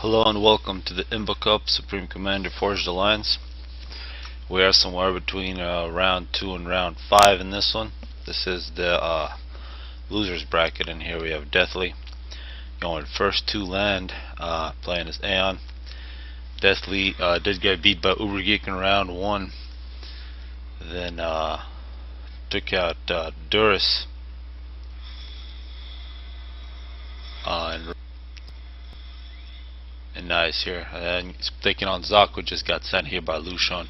Hello and welcome to the IMBA Cup Supreme Commander Forged Alliance. We are somewhere between round 2 and round 5 in this one. This is the losers bracket, and here we have Deathly going first to land, playing as Aeon. Deathly did get beat by Ubergeek in round 1, then took out Duris and nice here. And he's taking on Zock, who just got sent here by Lucian,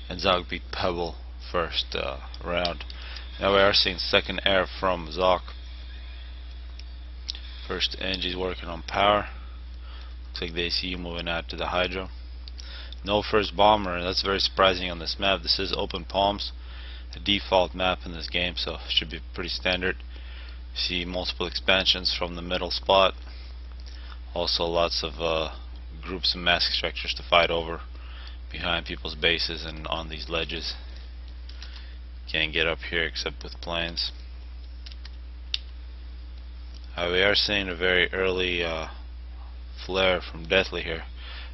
and Zock beat Pebble first round. Now we are seeing second air from Zock. First Angie's working on power. Looks like the ACU moving out to the Hydro. No first bomber, and that's very surprising on this map. This is open palms, a default map in this game, so it should be pretty standard. You see multiple expansions from the middle spot. Also lots of groups and mask structures to fight over behind people's bases and on these ledges. Can't get up here except with planes. We are seeing a very early flare from Deathly here.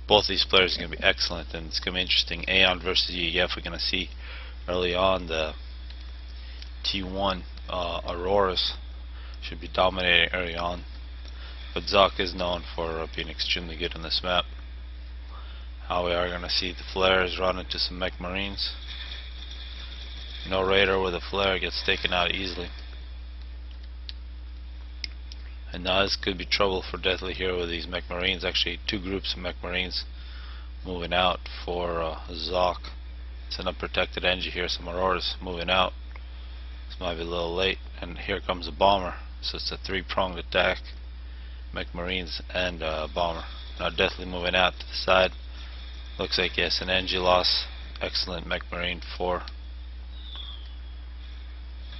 Both these players are going to be excellent, and it's going to be interesting. Aeon versus EF, we're going to see early on the T1 Auroras should be dominating early on. But Zock is known for being extremely good on this map. We are going to see the flares run into some mech marines. No raider with a flare gets taken out easily. And now this could be trouble for Deathly here with these mech marines. Actually, two groups of mech marines moving out for Zock. It's an unprotected engine here. Some Auroras moving out. This might be a little late. And here comes a bomber. So it's a three-pronged attack. Mech marines and bomber. Now Deathly moving out to the side. Looks like he has an engine loss. Excellent mech marine for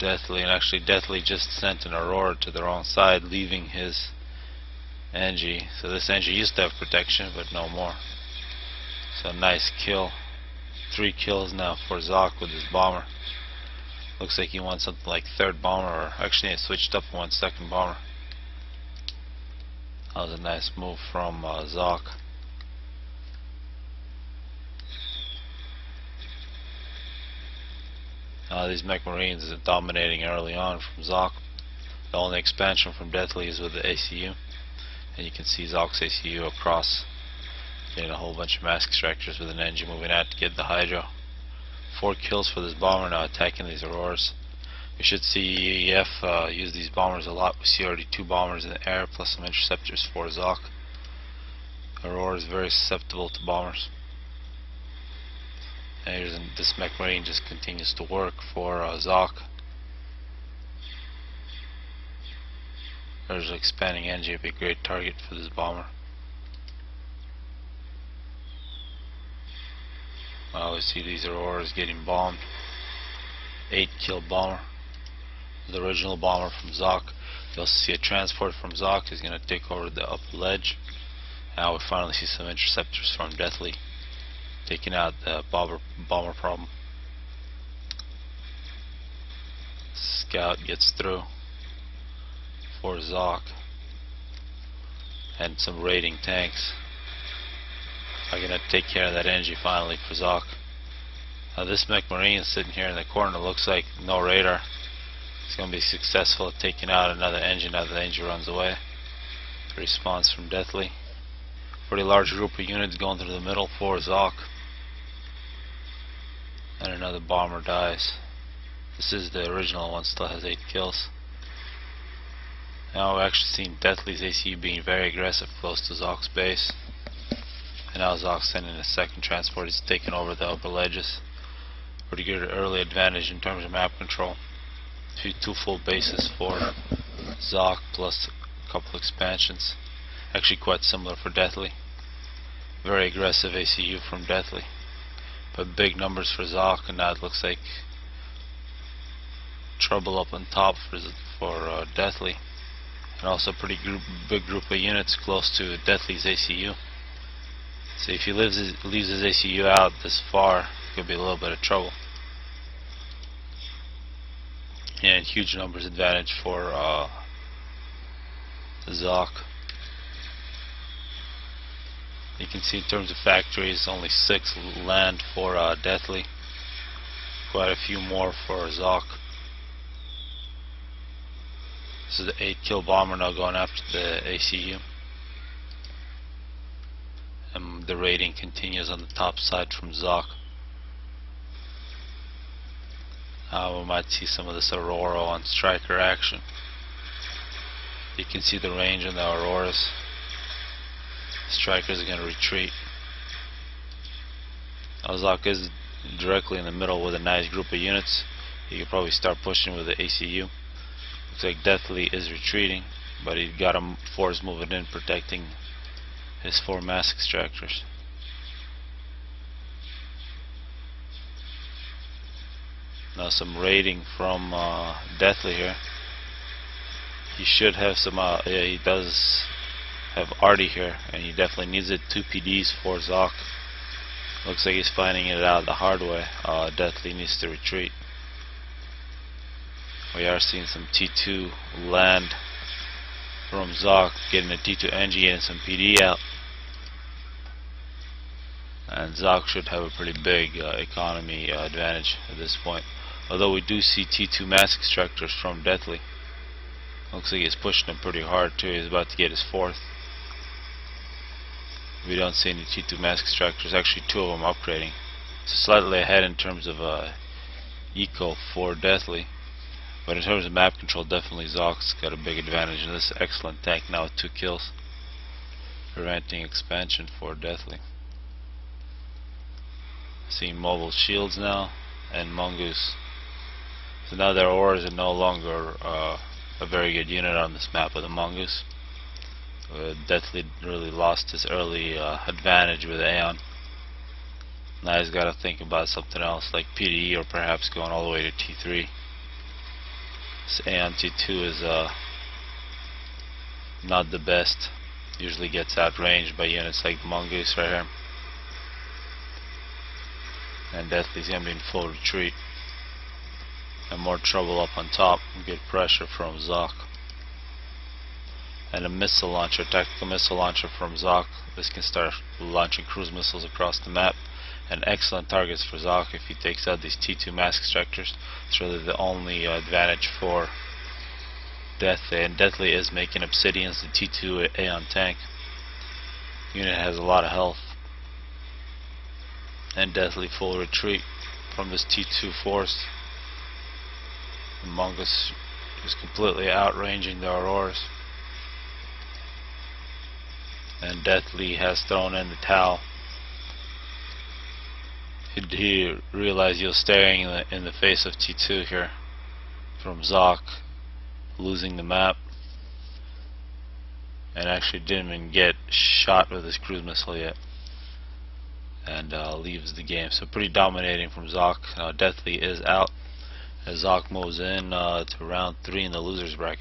Deathly, and actually Deathly just sent an Aurora to the wrong side, leaving his Engie. So this Engie used to have protection, but no more. So nice kill. 3 kills now for Zock with his bomber. Looks like he wants something like third bomber, or actually he switched up and won second bomber. That was a nice move from Zock. These mech marines are dominating early on from Zock. The only expansion from Deathly is with the ACU, and you can see Zock's ACU across, getting a whole bunch of mask extractors with an engine moving out to get the Hydro. 4 kills for this bomber now attacking these Auroras. We should see EF use these bombers a lot. We see already 2 bombers in the air plus some interceptors for Zock. Aurora is very susceptible to bombers. And this mech marine just continues to work for Zock. There's an expanding engine, would be a great target for this bomber. We see these Auroras getting bombed. 8 kill bomber. The original bomber from Zock. You also see a transport from Zock. He's going to take over the upper ledge. Now we finally see some interceptors from Deathly, taking out the bomber problem. Scout gets through for Zock, and some raiding tanks are going to take care of that engine finally for Zock. This mech marine is sitting here in the corner. Looks like no radar. It's going to be successful at taking out another engine as the engine runs away. The response from Deathly. Pretty large group of units going through the middle for Zock. And another bomber dies. This is the original one, still has 8 kills. Now we're actually seeing Deathly's ACU being very aggressive close to Zock's base. And now Zock's sending a second transport. He's taking over the upper ledges. Pretty good early advantage in terms of map control. 2 full bases for Zock plus a couple expansions. Actually quite similar for Deathly. Very aggressive ACU from Deathly, but big numbers for Zock, and now it looks like trouble up on top for Deathly, and also pretty big group of units close to Deathly's ACU. So if he leaves his ACU out this far, it could be a little bit of trouble. And huge numbers advantage for Zock. You can see in terms of factories, only 6 land for Deathly. Quite a few more for Zock. This is the 8-kill bomber now going after the ACU. And the raiding continues on the top side from Zock. We might see some of this Aurora on striker action. You can see the range on the Auroras. Strikers are going to retreat. Now Zock is directly in the middle with a nice group of units. He could probably start pushing with the ACU. Looks like Deathly is retreating, but he got him force moving in, protecting his 4 mass extractors. Now some raiding from Deathly here. He should have some, yeah, he does have Artie here, and he definitely needs it. 2 PDs for Zock. Looks like he's finding it out the hard way. Deathly needs to retreat. We are seeing some T2 land from Zock, getting a T2 NG and some PD out. And Zock should have a pretty big economy advantage at this point. Although we do see T2 mass extractors from Deathly. Looks like he's pushing them pretty hard too. He's about to get his 4th. We don't see any T2 mass extractors. Actually 2 of them upgrading. So slightly ahead in terms of eco for Deathly. But in terms of map control, definitely Zock's got a big advantage in this excellent tank now with 2 kills. Preventing expansion for Deathly. Seeing mobile shields now and Mongoose. So now their auras are no longer a very good unit on this map with the Mongoose. Deathly really lost his early advantage with Aeon. Now he's got to think about something else like PDE, or perhaps going all the way to T3. This Aeon T2 is not the best. Usually gets outranged by units like the Mongoose right here. And Deathly's going to be in full retreat. And more trouble up on top. Get pressure from Zock. And a missile launcher, tactical missile launcher from Zock. This can start launching cruise missiles across the map. And excellent targets for Zock if he takes out these T2 mass extractors. It's really the only advantage for Deathly. And Deathly is making Obsidians, the T2 Aeon tank. Unit has a lot of health. And Deathly full retreat from this T2 force. The Mongoose is completely outranging the Auroras. And Deathly has thrown in the towel. He realized he was staring in the face of T2 here from Zock, losing the map, and actually didn't even get shot with his cruise missile yet, and leaves the game. So pretty dominating from Zock. Deathly is out as Zock moves in to round 3 in the losers bracket.